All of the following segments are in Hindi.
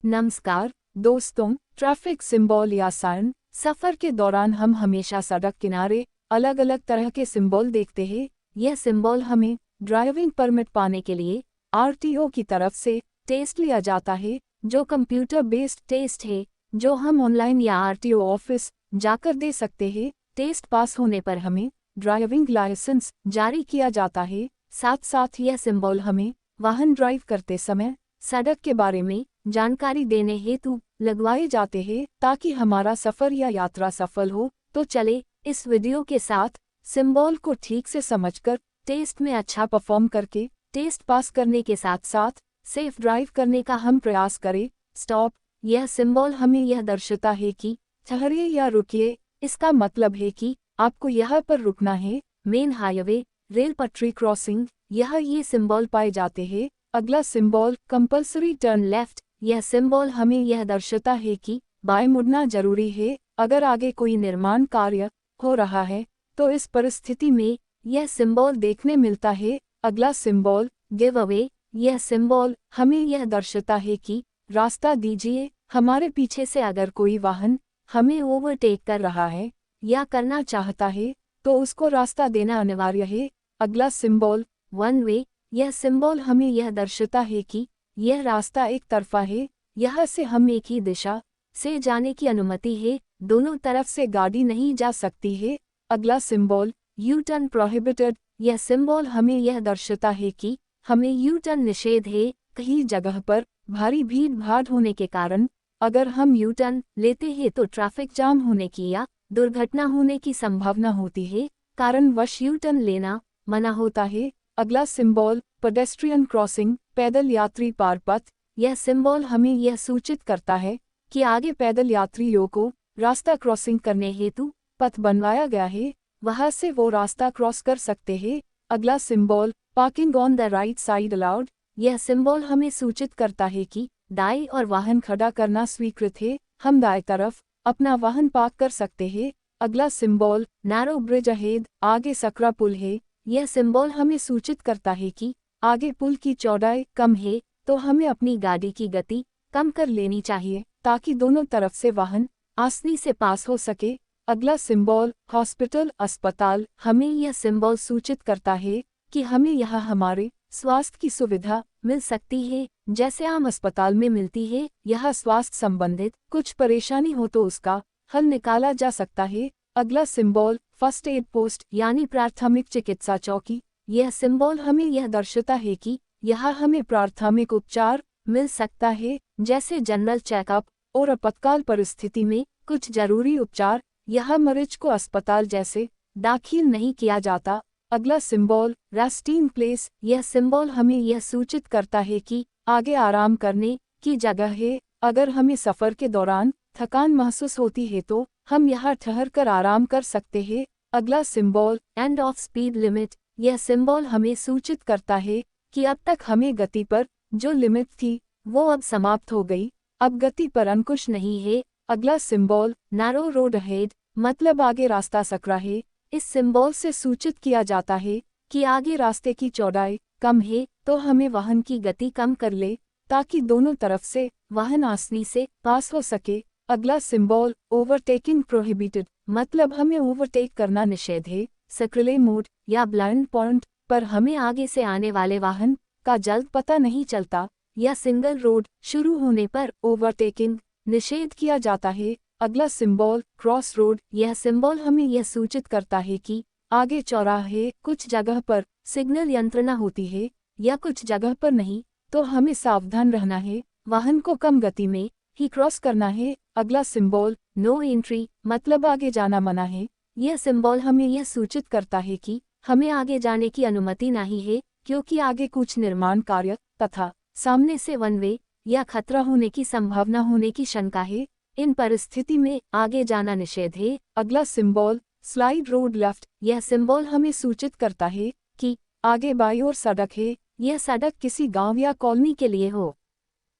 नमस्कार दोस्तों, ट्रैफिक सिंबल या साइन। सफ़र के दौरान हम हमेशा सड़क किनारे अलग अलग तरह के सिंबल देखते हैं। यह सिंबल हमें ड्राइविंग परमिट पाने के लिए आरटीओ की तरफ से टेस्ट लिया जाता है, जो कंप्यूटर बेस्ड टेस्ट है, जो हम ऑनलाइन या आरटीओ ऑफिस जाकर दे सकते हैं। टेस्ट पास होने पर हमें ड्राइविंग लाइसेंस जारी किया जाता है। साथ साथ यह सिंबल हमें वाहन ड्राइव करते समय सड़क के बारे में जानकारी देने हेतु लगवाए जाते हैं, ताकि हमारा सफ़र या यात्रा सफल हो। तो चले इस वीडियो के साथ सिंबल को ठीक से समझकर टेस्ट में अच्छा परफॉर्म करके टेस्ट पास करने के साथ साथ सेफ ड्राइव करने का हम प्रयास करें। स्टॉप, यह सिंबल हमें यह दर्शाता है कि ठहरिए या रुकिए। इसका मतलब है कि आपको यहाँ पर रुकना है। मेन हाईवे, रेल पटरी क्रॉसिंग, ये सिंबल पाए जाते हैं। अगला सिंबल कंपल्सरी टर्न लेफ्ट। यह सिंबल हमें यह दर्शाता है कि बाएं मुड़ना जरूरी है अगर आगे कोई निर्माण कार्य हो रहा है, तो इस परिस्थिति में यह सिंबल देखने मिलता है। अगला सिंबल गिव अवे। यह सिंबल हमें यह दर्शाता है कि रास्ता दीजिए। हमारे पीछे से अगर कोई वाहन हमें ओवरटेक कर रहा है या करना चाहता है, तो उसको रास्ता देना अनिवार्य है। अगला सिंबल वन वे। यह सिंबल हमें यह दर्शाता है कि यह रास्ता एक तरफा है, यहाँ से हम एक ही दिशा से जाने की अनुमति है, दोनों तरफ से गाड़ी नहीं जा सकती है। अगला सिंबल यू टर्न प्रोहिबिटेड। यह सिंबल हमें यह दर्शाता है कि हमें यू टर्न निषेध है। कई जगह पर भारी भीड़ भाड़ होने के कारण अगर हम यू टर्न लेते हैं तो ट्रैफिक जाम होने की या दुर्घटना होने की संभावना होती है, कारणवश यू टर्न लेना मना होता है। अगला सिंबल पेडेस्ट्रियन क्रॉसिंग, पैदल यात्री पार पथ। यह सिंबल हमें यह सूचित करता है कि आगे पैदल यात्रियों को रास्ता क्रॉसिंग करने हेतु पथ बनवाया गया है, वहां से वो रास्ता क्रॉस कर सकते हैं। अगला symbol parking on the right side allowed. यह सिंबल हमें सूचित करता है कि दाएं और वाहन खड़ा करना स्वीकृत है, हम दाएं तरफ अपना वाहन पार्क कर सकते हैं। अगला सिंबल नैरो ब्रिज अहेड। आगे सकरा पुल है। यह सिंबल हमें सूचित करता है कि आगे पुल की चौड़ाई कम है, तो हमें अपनी गाड़ी की गति कम कर लेनी चाहिए, ताकि दोनों तरफ से वाहन आसानी से पास हो सके। अगला सिंबल हॉस्पिटल, अस्पताल। हमें यह सिंबल सूचित करता है कि हमें यहाँ हमारे स्वास्थ्य की सुविधा मिल सकती है, जैसे आम अस्पताल में मिलती है। यहाँ स्वास्थ्य संबंधित कुछ परेशानी हो तो उसका हल निकाला जा सकता है। अगला सिंबल फर्स्ट एड पोस्ट यानी प्राथमिक चिकित्सा चौकी। यह सिंबल हमें यह दर्शाता है कि यहाँ हमें प्राथमिक उपचार मिल सकता है, जैसे जनरल चेकअप और आपातकाल परिस्थिति में कुछ जरूरी उपचार। यह मरीज को अस्पताल जैसे दाखिल नहीं किया जाता। अगला सिंबल रेस्टिंग प्लेस। यह सिंबल हमें यह सूचित करता है कि आगे आराम करने की जगह है। अगर हमें सफ़र के दौरान थकान महसूस होती है तो हम यहाँ ठहर कर आराम कर सकते हैं। अगला symbol end of speed limit. यह सिंबल हमें सूचित करता है कि अब तक हमें गति पर जो लिमिट थी वो अब समाप्त हो गई, अब गति पर अंकुश नहीं है। अगला सिंबल नैरो रोड अहेड, मतलब आगे रास्ता सकरा है। इस सिंबल से सूचित किया जाता है कि आगे रास्ते की चौड़ाई कम है, तो हमें वाहन की गति कम कर ले, ताकि दोनों तरफ से वाहन आसानी से पास हो सके। अगला सिंबल ओवरटेकिंग प्रोहिबिटेड, मतलब हमें ओवरटेक करना निषेध है। सक्रिय मोड या ब्लाइंड पॉइंट पर हमें आगे से आने वाले वाहन का जल्द पता नहीं चलता, या सिंगल रोड शुरू होने पर ओवरटेकिंग निषेध किया जाता है। अगला सिंबल क्रॉस रोड। यह सिंबल हमें यह सूचित करता है कि आगे चौराहे, कुछ जगह पर सिग्नल यंत्रणा होती है या कुछ जगह पर नहीं, तो हमें सावधान रहना है, वाहन को कम गति में ही क्रॉस करना है। अगला सिंबल नो एंट्री, मतलब आगे जाना मना है। यह सिंबल हमें यह सूचित करता है कि हमें आगे जाने की अनुमति नहीं है, क्योंकि आगे कुछ निर्माण कार्य तथा सामने से वन वे या खतरा होने की संभावना होने की शंका है। इन परिस्थिति में आगे जाना निषेध है। अगला सिंबल स्लाइड रोड लेफ्ट। यह सिंबल हमें सूचित करता है कि आगे बाईं ओर सड़क है, यह सड़क किसी गांव या कॉलोनी के लिए हो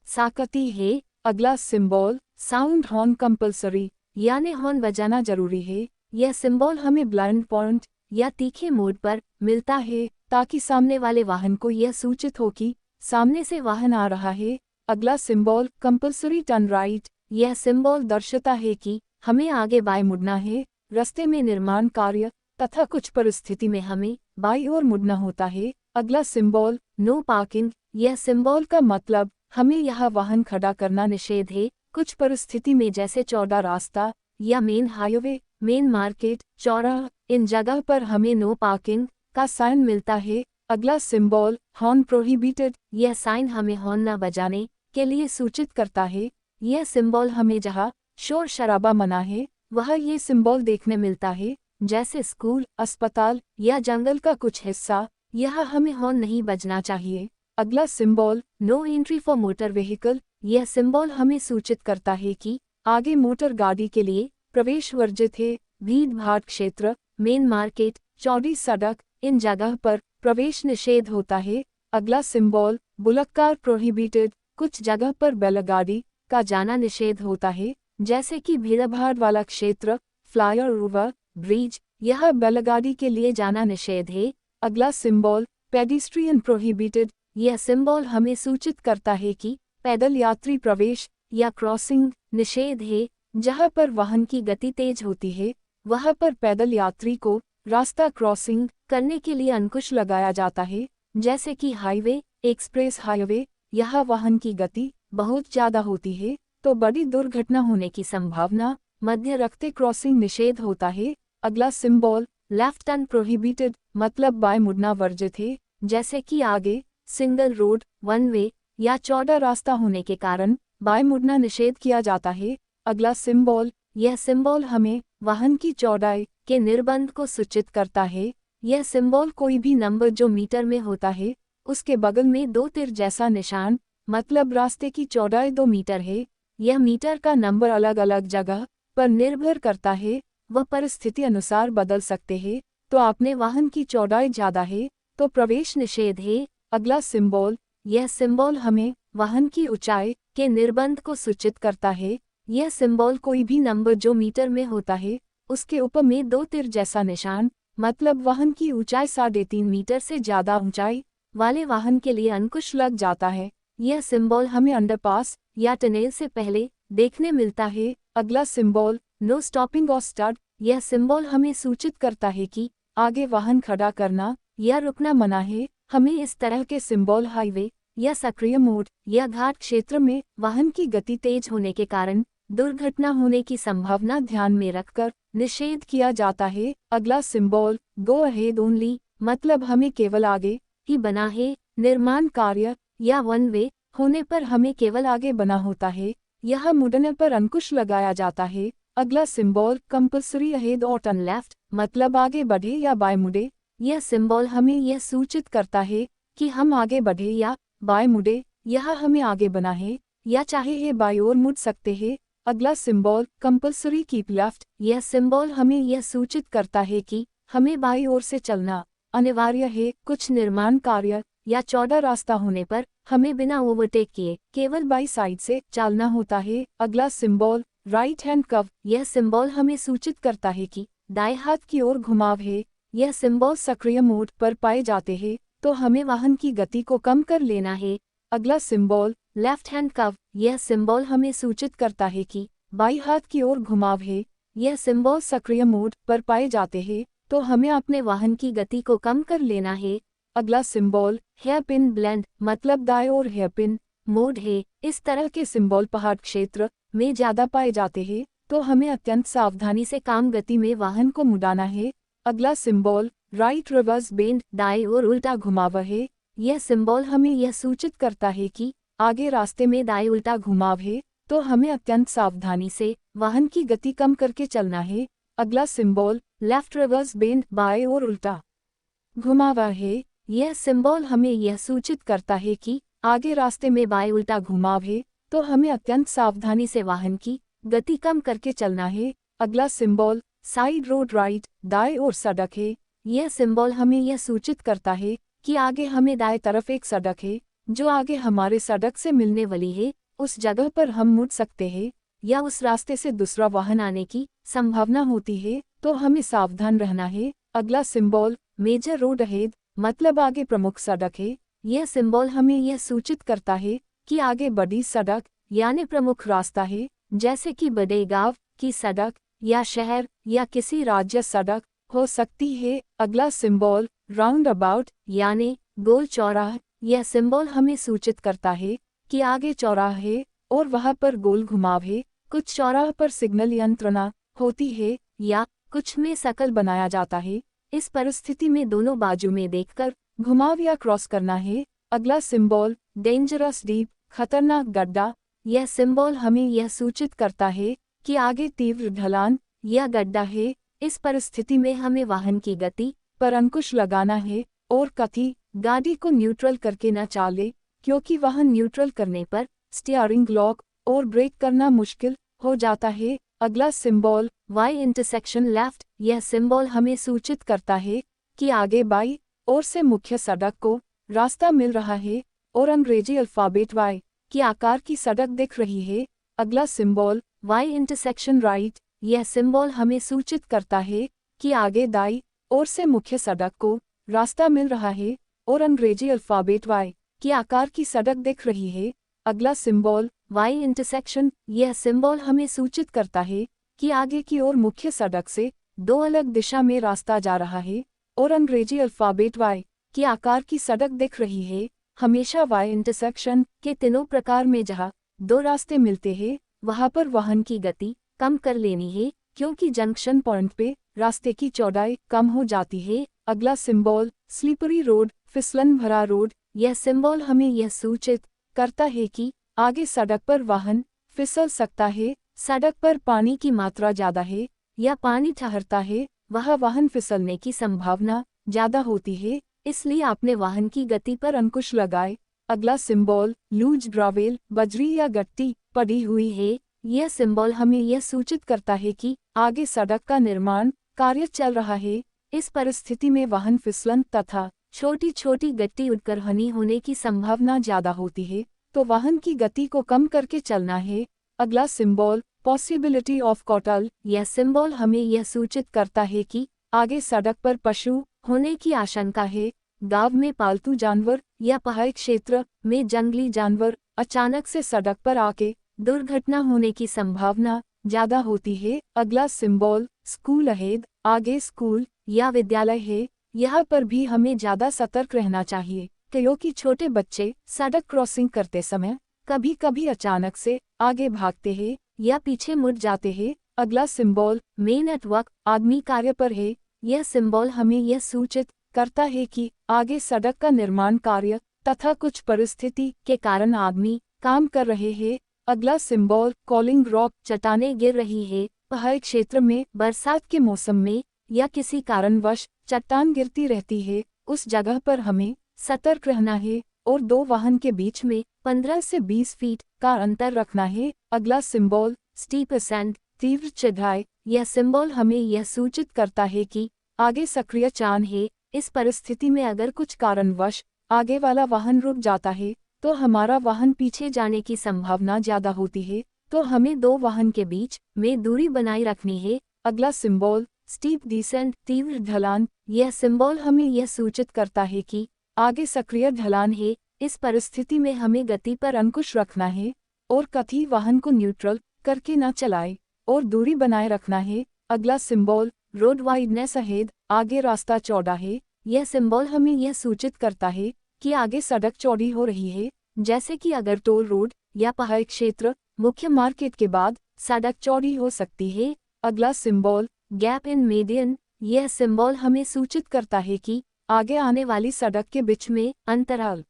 सकती है। अगला सिंबल साउंड हॉर्न कंपल्सरी, यानी हॉर्न बजाना जरूरी है। यह सिंबल हमें ब्लाइंड पॉइंट या तीखे मोड़ पर मिलता है, ताकि सामने वाले वाहन को यह सूचित हो कि सामने से वाहन आ रहा है। अगला सिंबल कंपल्सरी टर्न राइट। यह सिंबल दर्शाता है कि हमें आगे बाएं मुड़ना है। रास्ते में निर्माण कार्य तथा कुछ परिस्थिति में हमें बाईं ओर मुड़ना होता है। अगला सिंबल नो पार्किंग। यह सिंबल का मतलब हमें यहाँ वाहन खड़ा करना निषेध है। कुछ परिस्थिति में जैसे चौड़ा रास्ता या मेन हाईवे, मेन मार्केट, चौराहा, इन जगह पर हमें नो पार्किंग का साइन मिलता है। अगला सिंबल हॉर्न प्रोहिबिटेड। यह साइन हमें हॉर्न न बजाने के लिए सूचित करता है। यह सिंबल हमें जहाँ शोर शराबा मना है वह ये सिंबल देखने मिलता है, जैसे स्कूल, अस्पताल या जंगल का कुछ हिस्सा। यहाँ हमें हॉर्न नहीं बजना चाहिए। अगला symbol no entry for motor vehicle. यह सिंबल हमें सूचित करता है कि आगे मोटर गाड़ी के लिए प्रवेश वर्जित है। भीड़ भाड़ क्षेत्र, मेन मार्केट, चौड़ी सड़क, इन जगह पर प्रवेश निषेध होता है। अगला सिंबल बुलक कार प्रोहिबिटेड। कुछ जगह पर बैलगाड़ी का जाना निषेध होता है, जैसे कि भीड़भाड़ वाला क्षेत्र, फ्लायर ओवर ब्रिज, यह बैलगाड़ी के लिए जाना निषेध है। अगला सिंबल पेडिस्ट्रियन प्रोहिबिटेड। यह सिंबल हमें सूचित करता है कि पैदल यात्री प्रवेश या क्रॉसिंग निषेध है। जहाँ पर वाहन की गति तेज होती है वहाँ पर पैदल यात्री को रास्ता क्रॉसिंग करने के लिए अंकुश लगाया जाता है, जैसे कि हाईवे, एक्सप्रेस हाईवे। यहाँ वाहन की गति बहुत ज़्यादा होती है तो बड़ी दुर्घटना होने की संभावना मध्य रखते क्रॉसिंग निषेध होता है। अगला सिंबल लेफ्ट टर्न प्रोहिबिटेड, मतलब बाएं मुड़ना वर्जित है, जैसे कि आगे सिंगल रोड, वन वे या चौड़ा रास्ता होने के कारण बाएं मुड़ना निषेध किया जाता है। अगला सिंबल यह सिंबल हमें वाहन की चौड़ाई के निर्बंध को सूचित करता है। यह सिंबल कोई भी नंबर जो मीटर में होता है उसके बगल में दो तीर जैसा निशान, मतलब रास्ते की चौड़ाई 2 मीटर है। यह मीटर का नंबर अलग अलग जगह पर निर्भर करता है, वह परिस्थिति अनुसार बदल सकते हैं। तो आपने वाहन की चौड़ाई ज़्यादा है तो प्रवेश निषेध है। अगला सिंबल यह सिंबल हमें वाहन की ऊंचाई के निर्बंध को सूचित करता है। यह सिंबल कोई भी नंबर जो मीटर में होता है उसके ऊपर में 2 तीर जैसा निशान, मतलब वाहन की ऊंचाई 3.5 मीटर से ज़्यादा ऊंचाई वाले वाहन के लिए अंकुश लग जाता है। यह सिंबल हमें अंडरपास या टनल से पहले देखने मिलता है। अगला सिंबल नो स्टॉपिंग और स्टार्ट। यह सिंबल हमें सूचित करता है कि आगे वाहन खड़ा करना या रुकना मना है। हमें इस तरह के सिंबल हाईवे या सक्रिय मोड या घाट क्षेत्र में वाहन की गति तेज होने के कारण दुर्घटना होने की संभावना ध्यान में रखकर निषेध किया जाता है। अगला सिंबल गो अहेड ओनली, मतलब हमें केवल आगे ही बना है। निर्माण कार्य या वन वे होने पर हमें केवल आगे बना होता है, यह मुड़ने पर अंकुश लगाया जाता है। अगला सिंबल कंपल्सरी अहेड और टर्न लेफ्ट, मतलब आगे बढ़े या बाएं मुड़े। यह सिंबल हमें यह सूचित करता है कि हम आगे बढ़े या बाएं मुड़े। यह हमें आगे बना है या चाहे ये बाईं ओर मुड़ सकते हैं। अगला सिंबल कंपल्सरी कीप लेफ्ट। यह सिंबल हमें यह सूचित करता है कि हमें बाईं ओर से चलना अनिवार्य है। कुछ निर्माण कार्य या चौड़ा रास्ता होने पर हमें बिना ओवरटेक किए केवल बाई साइड से चलना होता है। अगला सिंबल राइट हैंड कर्व। यह सिंबल हमें सूचित करता है कि दाएं हाथ की ओर घुमाव है। यह सिंबल सक्रिय मोड पर पाए जाते हैं तो हमें वाहन की गति को कम कर लेना है। अगला सिंबल लेफ्ट हैंड कर्व। यह सिंबल हमें सूचित करता है कि बाईं हाथ की ओर घुमाव है। यह सिंबल सक्रिय मोड पर पाए जाते हैं तो हमें अपने वाहन की गति को कम कर लेना है। अगला सिंबल हेयर पिन ब्लेंड, मतलब दाएं ओर हेयर पिन मोड है। इस तरह के सिंबल पहाड़ क्षेत्र में ज़्यादा पाए जाते हैं तो हमें अत्यंत सावधानी से काम गति में वाहन को मुड़ाना है। अगला सिंबल राइट रिवर्स बेंड, दाएं ओर उल्टा घुमाव है। यह सिंबल हमें यह सूचित करता है कि आगे रास्ते में दाएं उल्टा घुमाव है तो हमें अत्यंत सावधानी से वाहन की गति कम करके चलना है। अगला सिंबल लेफ्ट रिवर्स बेंड, बाएं ओर उल्टा घुमावा है। यह सिंबल हमें यह सूचित करता है कि आगे रास्ते में बाएं उल्टा घुमाव है तो हमें अत्यंत सावधानी से वाहन की गति कम करके चलना है। अगला सिंबल साइड रोड राइट, दाएं ओर सड़क है। यह सिंबल हमें यह सूचित करता है कि आगे हमें दाएं तरफ एक सड़क है जो आगे हमारे सड़क से मिलने वाली है। उस जगह पर हम मुड़ सकते हैं या उस रास्ते से दूसरा वाहन आने की संभावना होती है तो हमें सावधान रहना है। अगला सिंबल मेजर रोड अहेड, मतलब आगे प्रमुख सड़क है। यह सिंबल हमें यह सूचित करता है कि आगे बड़ी सड़क यानी प्रमुख रास्ता है, जैसे कि बड़े गांव की सड़क या शहर या किसी राज्य सड़क हो सकती है। अगला सिंबल राउंड अबाउट यानी गोल चौराहा। यह सिंबल हमें सूचित करता है कि आगे चौराहा है और वहां पर गोल घुमाव है। कुछ चौराहे पर सिग्नल यंत्रणा होती है या कुछ में सर्कल बनाया जाता है। इस परिस्थिति में दोनों बाजू में देखकर घुमाव या क्रॉस करना है। अगला सिंबल डेंजरस डीप खतरनाक गड्ढा। यह सिंबल हमें यह सूचित करता है कि आगे तीव्र ढलान या गड्ढा है। इस परिस्थिति में हमें वाहन की गति पर अंकुश लगाना है और कभी गाड़ी को न्यूट्रल करके न चाले, क्योंकि वाहन न्यूट्रल करने पर स्टीयरिंग लॉक और ब्रेक करना मुश्किल हो जाता है। अगला सिंबल वाई इंटरसेक्शन लेफ्ट। यह सिंबल हमें सूचित करता है कि आगे बाईं ओर से मुख्य सड़क को रास्ता मिल रहा है और अंग्रेजी अल्फाबेट वाई की आकार की सड़क दिख रही है। अगला सिंबल वाई इंटरसेक्शन राइट। यह सिंबल हमें सूचित करता है कि आगे दाईं ओर से मुख्य सड़क को रास्ता मिल रहा है और अंग्रेजी अल्फाबेट वाई की आकार की सड़क दिख रही है। अगला सिंबल वाई इंटरसेक्शन। यह सिंबल हमें सूचित करता है कि आगे की ओर मुख्य सड़क से दो अलग दिशा में रास्ता जा रहा है और अंग्रेजी अल्फाबेट वाई की आकार की सड़क दिख रही है। हमेशा वाई इंटरसेक्शन के तीनों प्रकार में जहां दो रास्ते मिलते हैं वहां पर वाहन की गति कम कर लेनी है, क्योंकि जंक्शन पॉइंट पे रास्ते की चौड़ाई कम हो जाती है। अगला सिंबल स्लिपरी रोड फिसलन भरा रोड। यह सिंबल हमें यह सूचित करता है कि आगे सड़क पर वाहन फिसल सकता है। सड़क पर पानी की मात्रा ज़्यादा है या पानी ठहरता है, वह वाहन फिसलने की संभावना ज़्यादा होती है, इसलिए आपने वाहन की गति पर अंकुश लगाए। अगला सिंबल लूज ग्रावेल बजरी या गट्टी पड़ी हुई है। यह सिंबल हमें यह सूचित करता है कि आगे सड़क का निर्माण कार्य चल रहा है। इस परिस्थिति में वाहन फिसलन तथा छोटी छोटी गट्टी उड़कर हानि होने की संभावना ज़्यादा होती है, तो वाहन की गति को कम करके चलना है। अगला सिंबल पॉसिबिलिटी ऑफ कॉटल। यह सिंबल हमें यह सूचित करता है कि आगे सड़क पर पशु होने की आशंका है। गांव में पालतू जानवर या पहाड़ी क्षेत्र में जंगली जानवर अचानक से सड़क पर आके दुर्घटना होने की संभावना ज़्यादा होती है। अगला सिंबल स्कूल अहेड। आगे स्कूल या विद्यालय है, यहाँ पर भी हमें ज़्यादा सतर्क रहना चाहिए, क्योंकि छोटे बच्चे सड़क क्रॉसिंग करते समय कभी कभी अचानक से आगे भागते हैं या पीछे मुड़ जाते हैं। अगला सिंबल मेन एट वर्क। आदमी कार्य पर है। यह सिंबल हमें यह सूचित करता है कि आगे सड़क का निर्माण कार्य तथा कुछ परिस्थिति के कारण आदमी काम कर रहे हैं। अगला सिंबल कॉलिंग रॉक। चट्टानें गिर रही है। पहाड़ी क्षेत्र में बरसात के मौसम में या किसी कारणवश चट्टान गिरती रहती है, उस जगह पर हमें सतर्क रहना है और दो वाहन के बीच में 15 से 20 फीट का अंतर रखना है। अगला सिंबल स्टीप असेंट तीव्र चढ़ाई। यह सिंबल हमें यह सूचित करता है कि आगे सक्रिय चाल है। इस परिस्थिति में अगर कुछ कारणवश आगे वाला वाहन रुक जाता है तो हमारा वाहन पीछे जाने की संभावना ज़्यादा होती है, तो हमें दो वाहन के बीच में दूरी बनाए रखनी है। अगला सिंबल स्टीप डिसेंट तीव्र ढलान। यह सिंबल हमें यह सूचित करता है कि आगे सक्रिय ढलान है। इस परिस्थिति में हमें गति पर अंकुश रखना है और कभी वाहन को न्यूट्रल करके न चलाए और दूरी बनाए रखना है। अगला सिंबल रोड वाइडनेस अहेड। आगे रास्ता चौड़ा है। यह सिंबल हमें यह सूचित करता है कि आगे सड़क चौड़ी हो रही है, जैसे कि अगर टोल रोड या पहाड़ी क्षेत्र मुख्य मार्केट के बाद सड़क चौड़ी हो सकती है। अगला सिंबल गैप इन मीडियन। यह सिंबल हमें सूचित करता है कि आगे आने वाली सड़क के बीच में अंतराल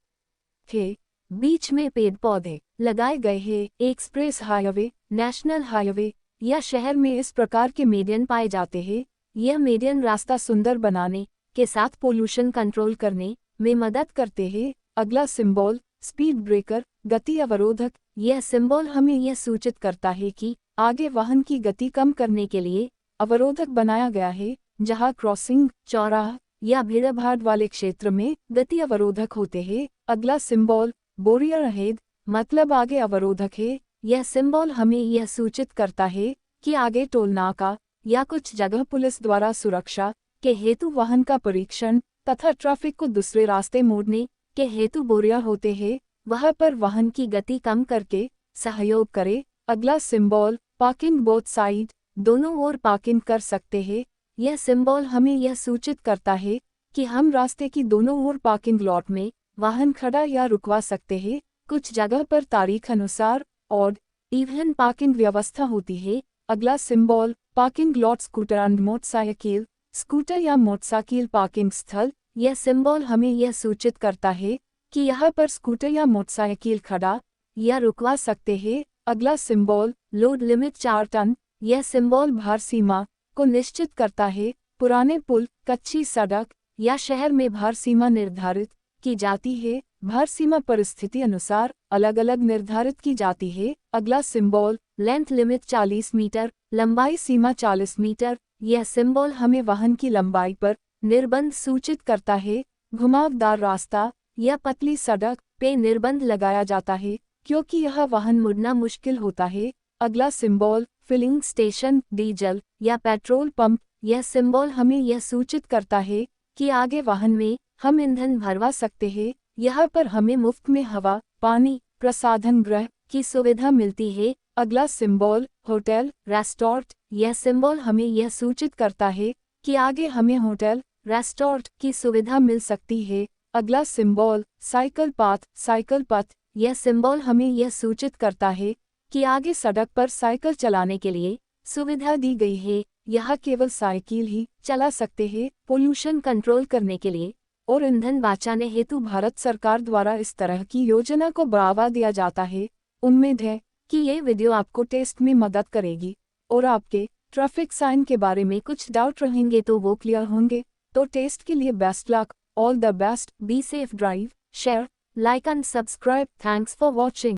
है, बीच में पेड़ पौधे लगाए गए हैं। एक्सप्रेस हाईवे नेशनल हाईवे या शहर में इस प्रकार के मीडियन पाए जाते हैं। यह मीडियन रास्ता सुंदर बनाने के साथ पोल्यूशन कंट्रोल करने में मदद करते हैं। अगला सिंबल स्पीड ब्रेकर गति अवरोधक। यह सिंबल हमें यह सूचित करता है कि आगे वाहन की गति कम करने के लिए अवरोधक बनाया गया है, जहां क्रॉसिंग चौराहा या भीड़भाड़ वाले क्षेत्र में गति अवरोधक होते हैं। अगला सिंबल बोरियर अहेड मतलब आगे अवरोधक है। यह सिंबल हमें यह सूचित करता है कि आगे टोल नाका या कुछ जगह पुलिस द्वारा सुरक्षा के हेतु वाहन का परीक्षण तथा ट्रैफिक को दूसरे रास्ते मोड़ने के हेतु बोरियर होते हैं। वहाँ पर वाहन की गति कम करके सहयोग करे। अगला सिंबल पार्किंग बोथ साइड, दोनों ओर पार्किंग कर सकते हैं। यह सिंबल हमें यह सूचित करता है कि हम रास्ते की दोनों ओर पार्किंग लॉट में वाहन खड़ा या रुकवा सकते हैं। कुछ जगह पर तारीख अनुसार ऑड इवन पार्किंग व्यवस्था होती है। अगला symbol parking lot scooter and motorcycle, scooter या मोटरसाइकिल पार्किंग स्थल। यह सिंबल हमें यह सूचित करता है कि यहाँ पर स्कूटर या मोटरसाइकिल खड़ा या रुकवा सकते हैं। अगला सिंबल लोड लिमिट 4 टन, यह सिंबल भार सीमा को निश्चित करता है। पुराने पुल, कच्ची सड़क या शहर में भार सीमा निर्धारित की जाती है। भार सीमा परिस्थिति अनुसार अलग अलग निर्धारित की जाती है। अगला सिंबल लेंथ लिमिट 40 मीटर, लंबाई सीमा 40 मीटर। यह सिंबल हमें वाहन की लंबाई पर निर्बंध सूचित करता है। घुमावदार रास्ता या पतली सड़क पे निर्बंध लगाया जाता है क्योंकि यह वाहन मुड़ना मुश्किल होता है। अगला सिंबल फिलिंग स्टेशन, डीजल या पेट्रोल पंप। यह सिंबल हमें यह सूचित करता है कि आगे वाहन में हम ईंधन भरवा सकते हैं। यहाँ पर हमें मुफ्त में हवा, पानी, प्रसाधन गृह की सुविधा मिलती है। अगला सिंबल होटल, रेस्टोरेंट। यह सिंबल हमें यह सूचित करता है कि आगे हमें होटल, रेस्टोरेंट की सुविधा मिल सकती है। अगला सिंबल साइकिल पाथ, साइकिल पथ। यह सिंबल हमें यह सूचित करता है कि आगे सड़क पर साइकिल चलाने के लिए सुविधा दी गई है। यहाँ केवल साइकिल ही चला सकते हैं। पोल्यूशन कंट्रोल करने के लिए और ईंधन बचाने हेतु भारत सरकार द्वारा इस तरह की योजना को बढ़ावा दिया जाता है। उम्मीद है कि ये वीडियो आपको टेस्ट में मदद करेगी और आपके ट्रैफिक साइन के बारे में कुछ डाउट रहेंगे तो वो क्लियर होंगे। तो टेस्ट के लिए best luck, all the best, be safe, drive, share, like and subscribe. Thanks for watching.